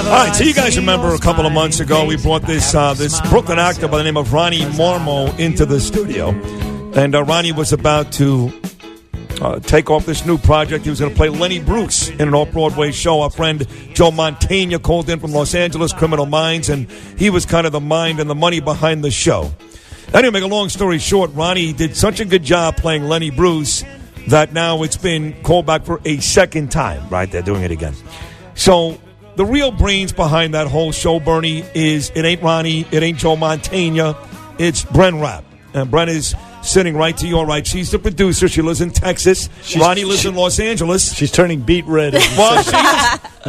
All right, so you guys remember a couple of months ago we brought this Brooklyn actor by the name of Ronnie Marmo into the studio, and Ronnie was about to take off this new project. He was going to play Lenny Bruce in an off-Broadway show. Our friend Joe Mantegna called in from Los Angeles, Criminal Minds, and he was kind of the mind and the money behind the show. Anyway, make a long story short, Ronnie did such a good job playing Lenny Bruce that now it's been called back for a second time. Right, they're doing it again. So the real brains behind that whole show, Bernie, is it ain't Ronnie, it ain't Joe Mantegna, it's Bren Rabb. And Bren is sitting right to your right. She's the producer. She lives in Texas. Ronnie lives in Los Angeles. She's turning beet red. Well,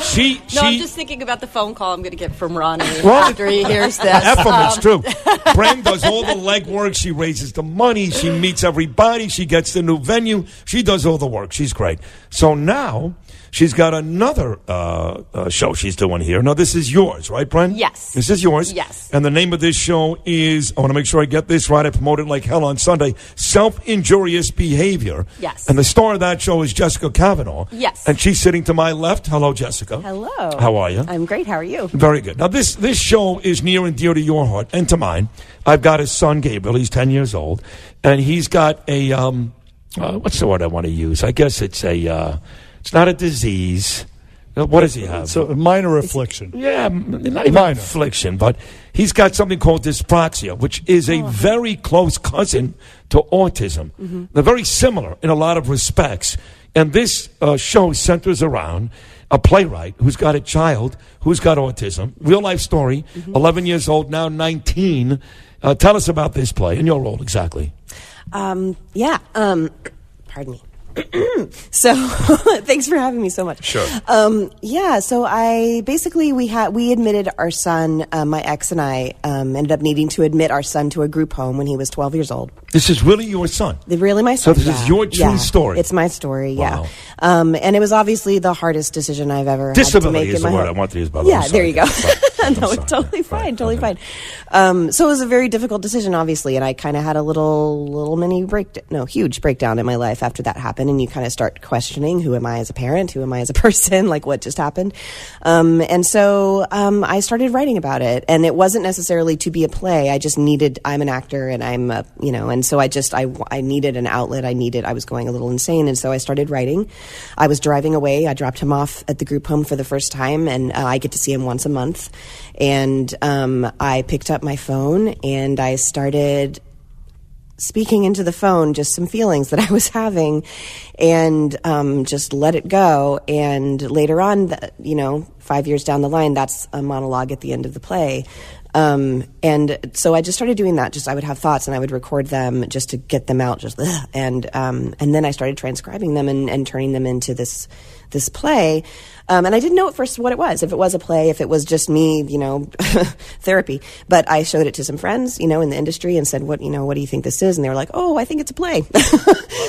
she I'm just thinking about the phone call I'm going to get from Ronnie after he hears this. It's true. Bren does all the legwork. She raises the money. She meets everybody. She gets the new venue. She does all the work. She's great. So now she's got another show she's doing here. Now, this is yours, right, Bren? Yes. This is yours? Yes. And the name of this show is, I want to make sure I get this right, I promote it like hell on Sunday, Self-Injurious Behavior. Yes. And the star of that show is Jessica Cavanagh. Yes. And she's sitting to my left. Hello, Jessica. Hello. How are you? I'm great. How are you? Very good. Now, this show is near and dear to your heart and to mine. I've got his son, Gabriel. He's 10 years old. And he's got a, what's the word I want to use? I guess it's it's not a disease. What does he have? So a minor affliction. Yeah, not even affliction, but he's got something called dyspraxia, which is a very close cousin to autism. Mm-hmm. They're very similar in a lot of respects. And this show centers around a playwright who's got a child who's got autism. Real life story, 11 years old, now 19. Tell us about this play and your role exactly. Pardon me. So thanks for having me so much. Sure. So we admitted our son, my ex and I ended up needing to admit our son to a group home when he was 12 years old. This is really your son? Really my son. So this is your true story? It's my story, wow. And it was obviously the hardest decision I've ever had to make in my Disability is the word I want to use, by the way. Yeah, there you go. No, it's totally fine, fine. So it was a very difficult decision, obviously, and I kind of had a huge breakdown in my life after that happened, and you kind of start questioning, who am I as a parent? Who am I as a person? Like, what just happened? And so I started writing about it, and it wasn't necessarily to be a play. I'm an actor, and and so I needed an outlet. I was going a little insane, and so I started writing. I was driving away. I dropped him off at the group home for the first time, and I get to see him once a month. And I picked up my phone, and I started speaking into the phone just some feelings that I was having, and just let it go. And later on, 5 years down the line, that's a monologue at the end of the play. And so I just started doing that. I would have thoughts and I would record them just to get them out. And then I started transcribing them and turning them into this play. And I didn't know at first what it was, if it was a play, if it was just me, therapy. But I showed it to some friends, in the industry and said, what do you think this is? And they were like, oh, I think it's a play.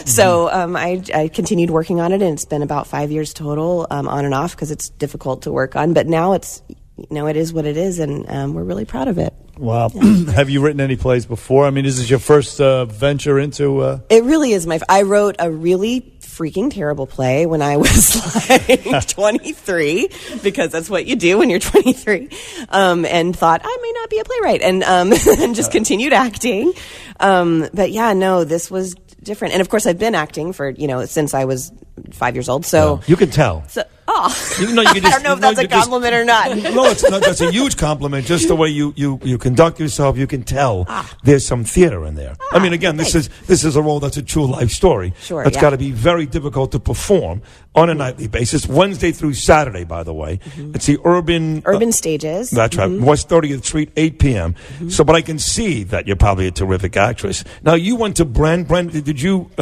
So I continued working on it, and it's been about 5 years total, on and off, because it's difficult to work on. But now it's, it is what it is, and we're really proud of it. Wow. Yeah. Have you written any plays before? I mean, is this your first venture into... It really is. I wrote a really freaking terrible play when I was like 23, because that's what you do when you're 23, and thought I may not be a playwright, and just continued acting. But yeah, no, this was different. And of course, I've been acting for, since I was 5 years old. So you can tell. I don't know if that's a compliment or not. No, it's not. That's a huge compliment. Just the way you conduct yourself, you can tell there's some theater in there. I mean, again, this is a role that's a true life story. Sure, it's got to be very difficult to perform on a nightly basis, Wednesday through Saturday. By the way, it's the Urban Stages. That's right, West 30th Street, 8 p.m. So, but I can see that you're probably a terrific actress. Now, you went to Bren. Bren,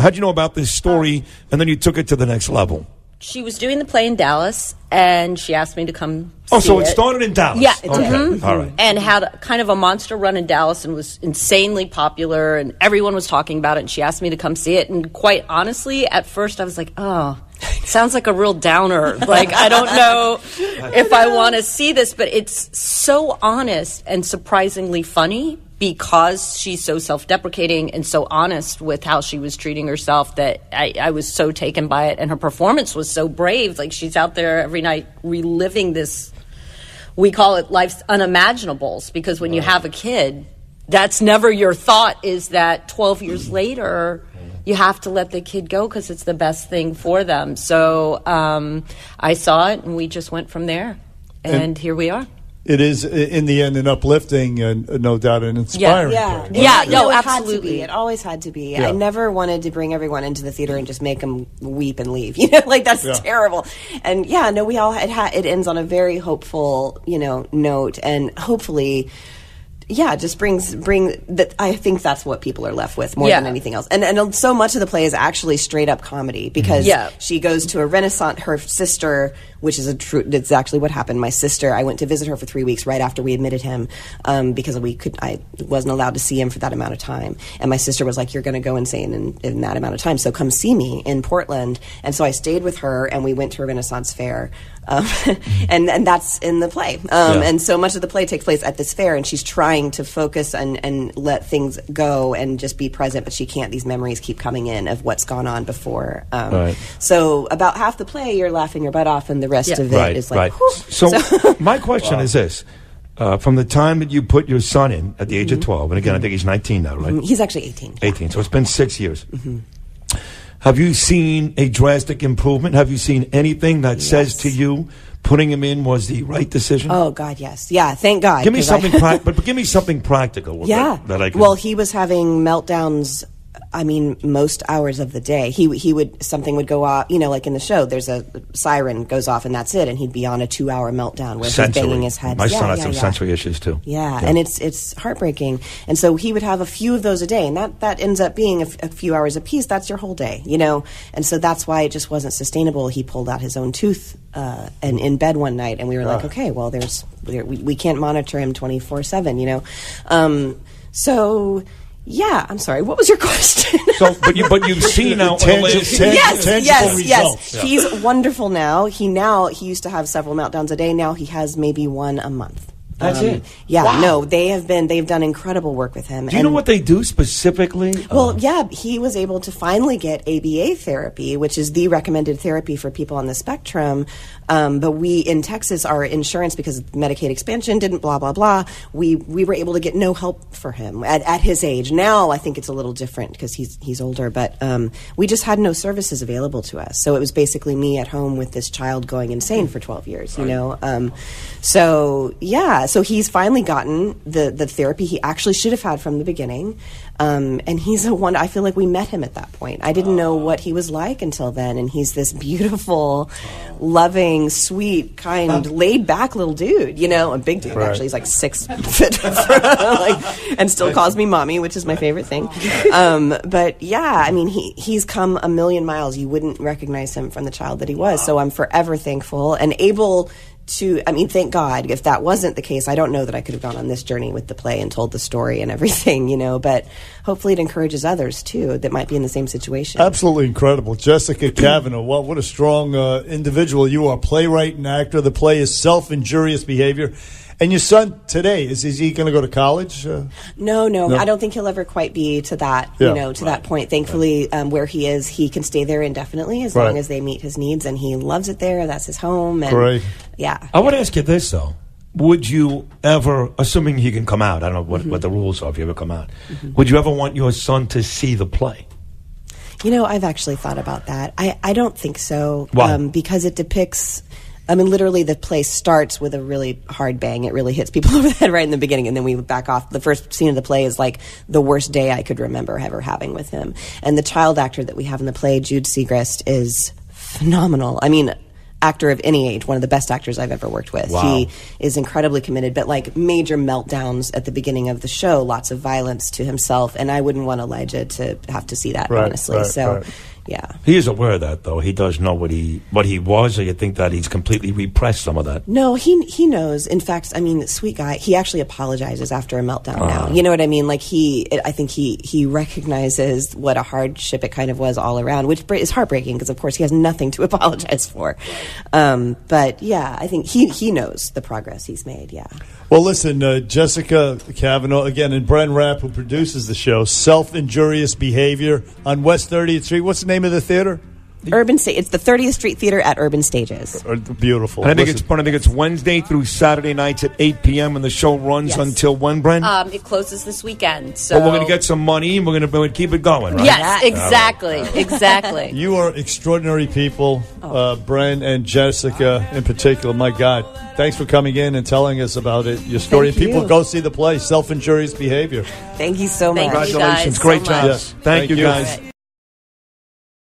how'd you know about this story, and then you took it to the next level? She was doing the play in Dallas, and she asked me to come so it started in Dallas. Yeah, it did. Okay. All right. And had kind of a monster run in Dallas and was insanely popular, and everyone was talking about it, and she asked me to come see it. And quite honestly, at first I was like, oh, sounds like a real downer. Like, I don't know if I want to see this, but it's so honest and surprisingly funny, because she's so self-deprecating and so honest with how she was treating herself, that I was so taken by it. And her performance was so brave. Like, she's out there every night reliving this we call it life's unimaginables, because when you have a kid, that's never your thought, is that 12 years later you have to let the kid go because it's the best thing for them. So I saw it, and we just went from there, and here we are. It is, in the end, an uplifting and no doubt an inspiring story. No, it absolutely. It always had to be. Yeah. I never wanted to bring everyone into the theater and just make them weep and leave. You know, like that's terrible. And we all it ends on a very hopeful, note, and hopefully. Yeah, just bring that. I think that's what people are left with more than anything else. And so much of the play is actually straight up comedy because she goes to a Renaissance. Her sister, which is it's actually what happened. My sister, I went to visit her for 3 weeks right after we admitted him because I wasn't allowed to see him for that amount of time. And my sister was like, "You're going to go insane in that amount of time, so come see me in Portland." And so I stayed with her, and we went to a Renaissance fair. And that's in the play. And so much of the play takes place at this fair, and she's trying to focus and let things go and just be present, but she can't. These memories keep coming in of what's gone on before. So about half the play, you're laughing your butt off, and the rest of it is like, whew. So my question is this. From the time that you put your son in at the age of 12, and again, I think he's 19 now, right? He's actually 18. 18, so it's been 6 years. Have you seen a drastic improvement? Have you seen anything that says to you putting him in was the right decision? Oh, God, yes. Yeah, thank God. Give me something but give me something practical. That I can... Well, he was having meltdowns, most hours of the day. Something would go off, like in the show, there's a siren goes off and that's it, and he'd be on a 2-hour meltdown where he's banging his head. My son had some sensory issues too. Yeah, and it's heartbreaking. And so he would have a few of those a day, and that ends up being a few hours a piece. That's your whole day, And so that's why it just wasn't sustainable. He pulled out his own tooth and in bed one night, and we were like, okay, well, we can't monitor him 24/7, So... Yeah, I'm sorry. What was your question? But you've seen now tangible results. Yes. Yeah. He's wonderful now. He used to have several meltdowns a day. Now he has maybe one a month. That's it. Yeah, wow. No, they've done incredible work with him. Do you know what they do specifically? Well, he was able to finally get ABA therapy, which is the recommended therapy for people on the spectrum. But we in Texas, our insurance, because Medicaid expansion didn't blah blah blah, we were able to get no help for him at his age. Now I think it's a little different because he's older, but we just had no services available to us. So it was basically me at home with this child going insane for 12 years. So he's finally gotten the therapy he actually should have had from the beginning. And he's I feel like we met him at that point. I didn't know what he was like until then. And he's this beautiful, loving, sweet, kind, laid-back little dude, a big dude, actually. He's like 6 foot, and still calls me mommy, which is my favorite thing. But yeah, he's come a million miles. You wouldn't recognize him from the child that he was. So I'm forever thankful and able to, thank God. If that wasn't the case, I don't know that I could have gone on this journey with the play and told the story and everything, but hopefully it encourages others, too, that might be in the same situation. Absolutely incredible. Jessica Cavanagh, what a strong individual you are, playwright and actor. The play is Self-Injurious Behavior. And your son today, is he going to go to college? No. I don't think he'll ever quite be to that, that point. Thankfully, where he is, he can stay there indefinitely as long as they meet his needs, and he loves it there. That's his home. And, Great. Yeah. I want to ask you this, though. Would you ever, assuming he can come out, I don't know what the rules are if you ever come out, would you ever want your son to see the play? I've actually thought about that. I don't think so. Why? Because it depicts... literally, the play starts with a really hard bang. It really hits people over the head right in the beginning, and then we back off. The first scene of the play is like the worst day I could remember ever having with him. And the child actor that we have in the play, Jude Segrist, is phenomenal. Actor of any age, one of the best actors I've ever worked with. Wow. He is incredibly committed, but major meltdowns at the beginning of the show, lots of violence to himself, and I wouldn't want Elijah to have to see that, honestly. Yeah. He is aware of that, though. He does know what he was, or you think that he's completely repressed some of that? No, he knows. In fact, sweet guy. He actually apologizes after a meltdown now. You know what I mean? I think he recognizes what a hardship it kind of was all around, which is heartbreaking because, of course, he has nothing to apologize for. But, yeah, I think he knows the progress he's made, yeah. Well, listen, Jessica Cavanagh, again, and Bren Rabb, who produces the show, Self-Injurious Behavior on West 30th Street. What's the name of the theater? Urban Stage. It's the 30th Street Theater at Urban Stages. Beautiful. And I think it's Wednesday through Saturday nights at 8 p.m. and the show runs until when, Bren? It closes this weekend. So Well, we're going to get some money and we're going to keep it going, right? Yes, exactly, exactly. You are extraordinary people, Bren and Jessica in particular. My God, thanks for coming in and telling us about it, your story. Thank you. People go see the play, Self-Injurious Behavior. Thank you so much. Thank you Congratulations. guys Great so job. much. Yes. Thank you, guys.